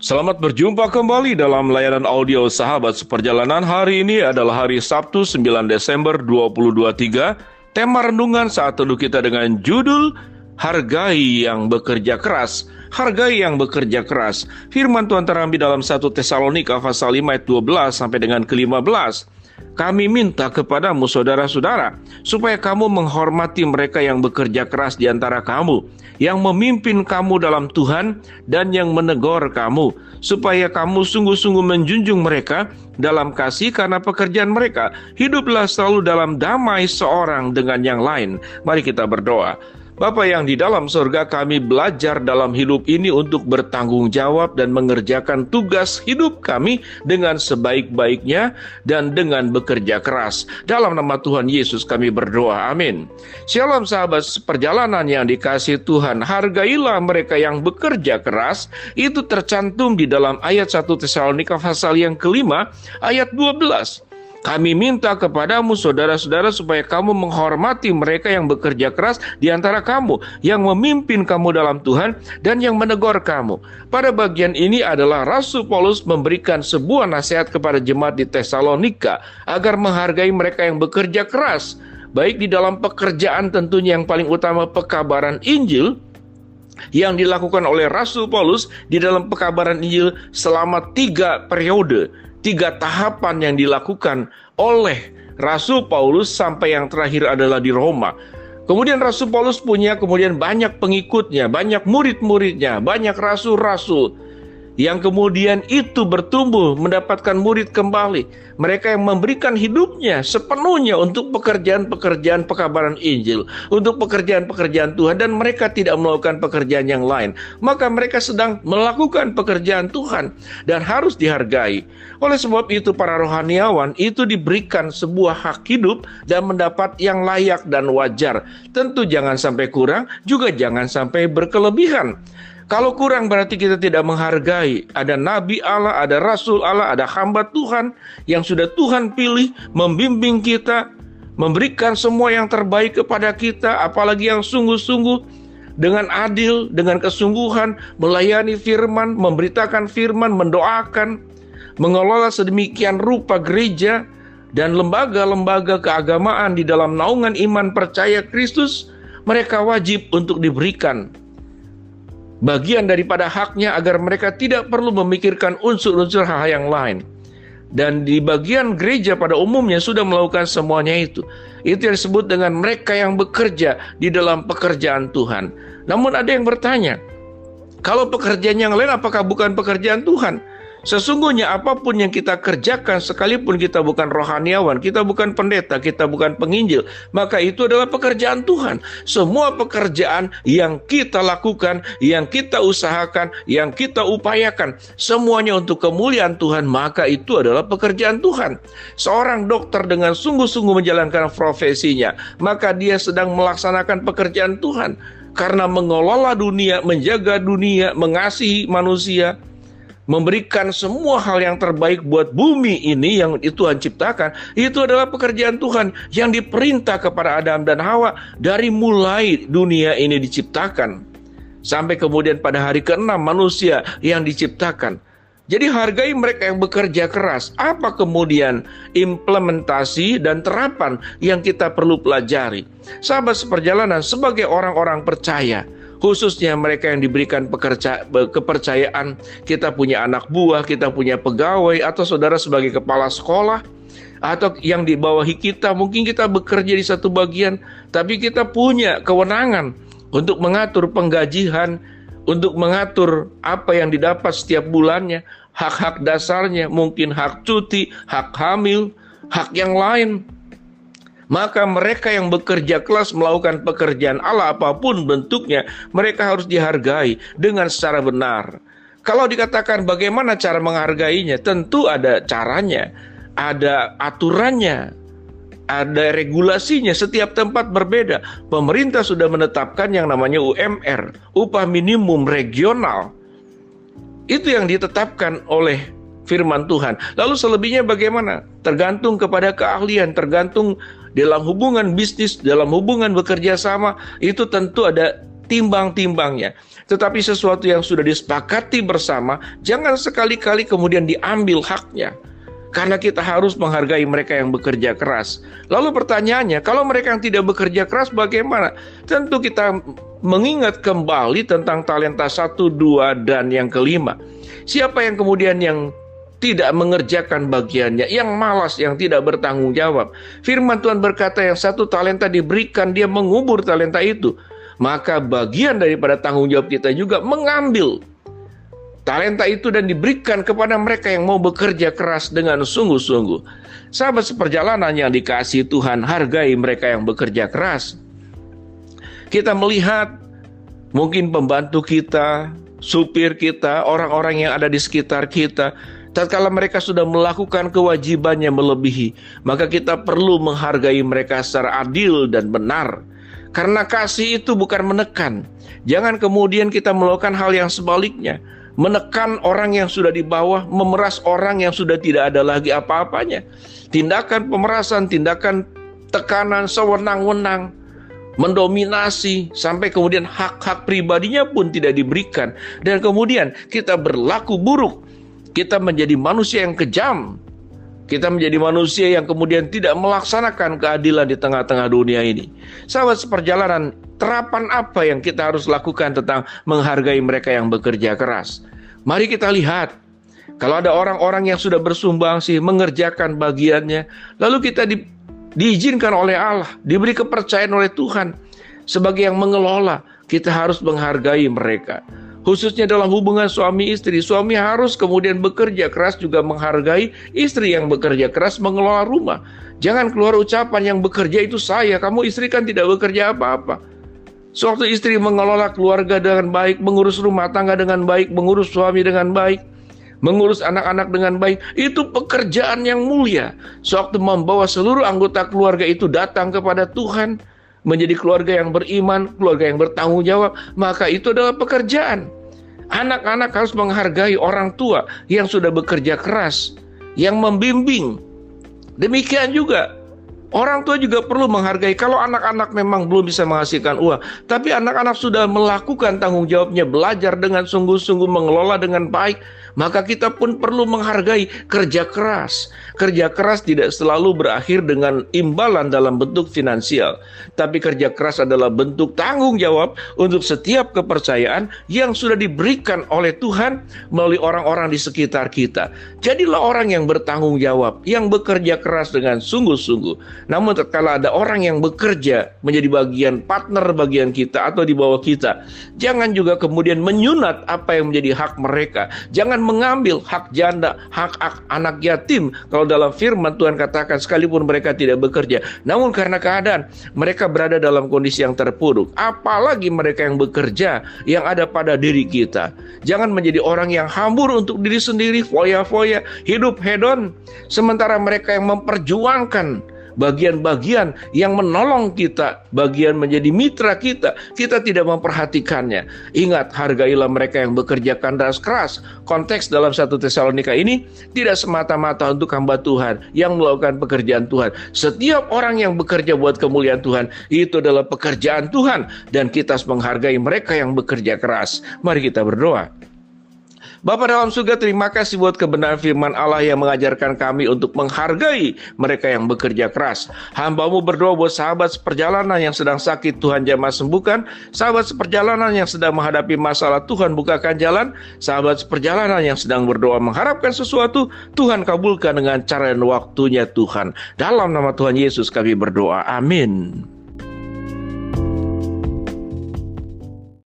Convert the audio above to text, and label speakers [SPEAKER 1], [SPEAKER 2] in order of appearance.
[SPEAKER 1] Selamat berjumpa kembali dalam layanan audio Sahabat Seperjalanan. Hari ini adalah hari Sabtu 9 Desember 2023. Tema renungan saat teduh kita dengan judul Hargai yang bekerja keras. Hargai yang bekerja keras. Firman Tuhan terambil dalam 1 Tesalonika pasal 5 ayat 12 sampai dengan ke-15. Kami minta kepadamu saudara-saudara, supaya kamu menghormati mereka yang bekerja keras di antara kamu, yang memimpin kamu dalam Tuhan dan yang menegur kamu, supaya kamu sungguh-sungguh menjunjung mereka dalam kasih karena pekerjaan mereka. Hiduplah selalu dalam damai seorang dengan yang lain. Mari kita berdoa. Bapa yang di dalam surga, kami belajar dalam hidup ini untuk bertanggung jawab dan mengerjakan tugas hidup kami dengan sebaik-baiknya dan dengan bekerja keras. Dalam nama Tuhan Yesus kami berdoa, amin. Shalom sahabat perjalanan yang dikasihi Tuhan, hargailah mereka yang bekerja keras. Itu tercantum di dalam ayat 1 Tesalonika pasal yang kelima ayat 12. Kami minta kepadamu saudara-saudara supaya kamu menghormati mereka yang bekerja keras di antara kamu, yang memimpin kamu dalam Tuhan dan yang menegur kamu. Pada bagian ini adalah Rasul Paulus memberikan sebuah nasihat kepada jemaat di Tesalonika agar menghargai mereka yang bekerja keras, baik di dalam pekerjaan tentunya yang paling utama pekabaran Injil yang dilakukan oleh Rasul Paulus di dalam pekabaran Injil selama 3 periode. 3 tahapan yang dilakukan oleh Rasul Paulus sampai yang terakhir adalah di Roma. Kemudian Rasul Paulus punya banyak pengikutnya, banyak murid-muridnya, banyak rasul-rasul yang kemudian itu bertumbuh mendapatkan murid kembali. Mereka yang memberikan hidupnya sepenuhnya untuk pekerjaan-pekerjaan pekabaran Injil, untuk pekerjaan-pekerjaan Tuhan, dan mereka tidak melakukan pekerjaan yang lain. Maka mereka sedang melakukan pekerjaan Tuhan dan harus dihargai. Oleh sebab itu para rohaniawan itu diberikan sebuah hak hidup dan mendapat yang layak dan wajar. Tentu jangan sampai kurang, juga jangan sampai berkelebihan. Kalau kurang berarti kita tidak menghargai. Ada nabi Allah, ada rasul Allah, ada hamba Tuhan yang sudah Tuhan pilih, membimbing kita, memberikan semua yang terbaik kepada kita, apalagi yang sungguh-sungguh dengan adil, dengan kesungguhan, melayani firman, memberitakan firman, mendoakan, mengelola sedemikian rupa gereja dan lembaga-lembaga keagamaan di dalam naungan iman percaya Kristus. Mereka wajib untuk diberikan bagian daripada haknya agar mereka tidak perlu memikirkan unsur-unsur hal yang lain. Dan di bagian gereja pada umumnya sudah melakukan semuanya itu. Itu yang disebut dengan mereka yang bekerja di dalam pekerjaan Tuhan. Namun ada yang bertanya, kalau pekerjaan yang lain apakah bukan pekerjaan Tuhan? Sesungguhnya apapun yang kita kerjakan, sekalipun kita bukan rohaniawan, kita bukan pendeta, kita bukan penginjil, maka itu adalah pekerjaan Tuhan. Semua pekerjaan yang kita lakukan, yang kita usahakan, yang kita upayakan, semuanya untuk kemuliaan Tuhan, maka itu adalah pekerjaan Tuhan. Seorang dokter dengan sungguh-sungguh menjalankan profesinya, maka dia sedang melaksanakan pekerjaan Tuhan. Karena mengelola dunia, menjaga dunia, mengasihi manusia, memberikan semua hal yang terbaik buat bumi ini yang Tuhan ciptakan, itu adalah pekerjaan Tuhan yang diperintah kepada Adam dan Hawa dari mulai dunia ini diciptakan sampai kemudian pada hari ke-6 manusia yang diciptakan. Jadi hargai mereka yang bekerja keras. Apa kemudian implementasi dan terapan yang kita perlu pelajari? Sahabat seperjalanan, sebagai orang-orang percaya, khususnya mereka yang diberikan kepercayaan, kita punya anak buah, kita punya pegawai, atau saudara sebagai kepala sekolah, atau yang di bawahi kita, mungkin kita bekerja di satu bagian, tapi kita punya kewenangan untuk mengatur penggajian, untuk mengatur apa yang didapat setiap bulannya, hak-hak dasarnya, mungkin hak cuti, hak hamil, hak yang lain. Maka mereka yang bekerja keras melakukan pekerjaan Allah apapun bentuknya, mereka harus dihargai dengan secara benar. Kalau dikatakan bagaimana cara menghargainya, tentu ada caranya, ada aturannya, ada regulasinya. Setiap tempat berbeda. Pemerintah sudah menetapkan yang namanya UMR, upah minimum regional. Itu yang ditetapkan oleh firman Tuhan. Lalu selebihnya bagaimana? Tergantung kepada keahlian, tergantung dalam hubungan bisnis, dalam hubungan bekerja sama, itu tentu ada timbang-timbangnya. Tetapi sesuatu yang sudah disepakati bersama, jangan sekali-kali kemudian diambil haknya. Karena kita harus menghargai mereka yang bekerja keras. Lalu pertanyaannya, kalau mereka yang tidak bekerja keras bagaimana? Tentu kita mengingat kembali tentang talenta 1, 2, dan yang kelima. Siapa yang kemudian yang tidak mengerjakan bagiannya, yang malas, yang tidak bertanggung jawab? Firman Tuhan berkata yang 1 talenta diberikan, dia mengubur talenta itu. Maka bagian daripada tanggung jawab kita juga mengambil talenta itu dan diberikan kepada mereka yang mau bekerja keras dengan sungguh-sungguh. Sahabat seperjalanan yang dikasihi Tuhan, hargai mereka yang bekerja keras. Kita melihat mungkin pembantu kita, supir kita, orang-orang yang ada di sekitar kita, tatkala mereka sudah melakukan kewajibannya melebihi, maka kita perlu menghargai mereka secara adil dan benar. Karena kasih itu bukan menekan. Jangan kemudian kita melakukan hal yang sebaliknya, menekan orang yang sudah di bawah, memeras orang yang sudah tidak ada lagi apa-apanya. Tindakan pemerasan, tindakan tekanan, sewenang-wenang, mendominasi, sampai kemudian hak-hak pribadinya pun tidak diberikan. Dan kemudian kita berlaku buruk, kita menjadi manusia yang kejam, kita menjadi manusia yang kemudian tidak melaksanakan keadilan di tengah-tengah dunia ini. Sahabat seperjalanan, terapan apa yang kita harus lakukan tentang menghargai mereka yang bekerja keras? Mari kita lihat, kalau ada orang-orang yang sudah bersumbangsi, mengerjakan bagiannya, lalu kita diizinkan oleh Allah, diberi kepercayaan oleh Tuhan sebagai yang mengelola, kita harus menghargai mereka. Khususnya dalam hubungan suami istri, suami harus kemudian bekerja keras juga menghargai istri yang bekerja keras mengelola rumah. Jangan keluar ucapan yang bekerja itu saya, kamu istri kan tidak bekerja apa-apa. Suatu istri mengelola keluarga dengan baik, mengurus rumah tangga dengan baik, mengurus suami dengan baik, mengurus anak-anak dengan baik, itu pekerjaan yang mulia. Sewaktu membawa seluruh anggota keluarga itu datang kepada Tuhan, menjadi keluarga yang beriman, keluarga yang bertanggung jawab, maka itu adalah pekerjaan. Anak-anak harus menghargai orang tua yang sudah bekerja keras, yang membimbing. Demikian juga orang tua juga perlu menghargai. Kalau anak-anak memang belum bisa menghasilkan uang, tapi anak-anak sudah melakukan tanggung jawabnya, belajar dengan sungguh-sungguh, mengelola dengan baik, maka kita pun perlu menghargai kerja keras. Kerja keras tidak selalu berakhir dengan imbalan dalam bentuk finansial, tapi kerja keras adalah bentuk tanggung jawab untuk setiap kepercayaan yang sudah diberikan oleh Tuhan melalui orang-orang di sekitar kita. Jadilah orang yang bertanggung jawab, yang bekerja keras dengan sungguh-sungguh. Namun tatkala ada orang yang bekerja menjadi bagian partner bagian kita atau di bawah kita, jangan juga kemudian menyunat apa yang menjadi hak mereka. Jangan mengambil hak janda, hak anak yatim. Kalau dalam firman Tuhan katakan sekalipun mereka tidak bekerja, namun karena keadaan mereka berada dalam kondisi yang terpuruk, apalagi mereka yang bekerja yang ada pada diri kita. Jangan menjadi orang yang hambur untuk diri sendiri, foya-foya, hidup hedon, sementara mereka yang memperjuangkan bagian-bagian yang menolong kita, bagian menjadi mitra kita, kita tidak memperhatikannya. Ingat, hargailah mereka yang bekerja keras. Konteks dalam 1 Tesalonika ini tidak semata-mata untuk hamba Tuhan yang melakukan pekerjaan Tuhan. Setiap orang yang bekerja buat kemuliaan Tuhan, itu adalah pekerjaan Tuhan, dan kita harus menghargai mereka yang bekerja keras. Mari kita berdoa. Bapa dalam surga, terima kasih buat kebenaran firman Allah yang mengajarkan kami untuk menghargai mereka yang bekerja keras. Hamba-Mu berdoa buat sahabat seperjalanan yang sedang sakit, Tuhan jamah sembuhkan. Sahabat seperjalanan yang sedang menghadapi masalah, Tuhan bukakan jalan. Sahabat seperjalanan yang sedang berdoa mengharapkan sesuatu, Tuhan kabulkan dengan cara dan waktunya Tuhan. Dalam nama Tuhan Yesus kami berdoa, amin.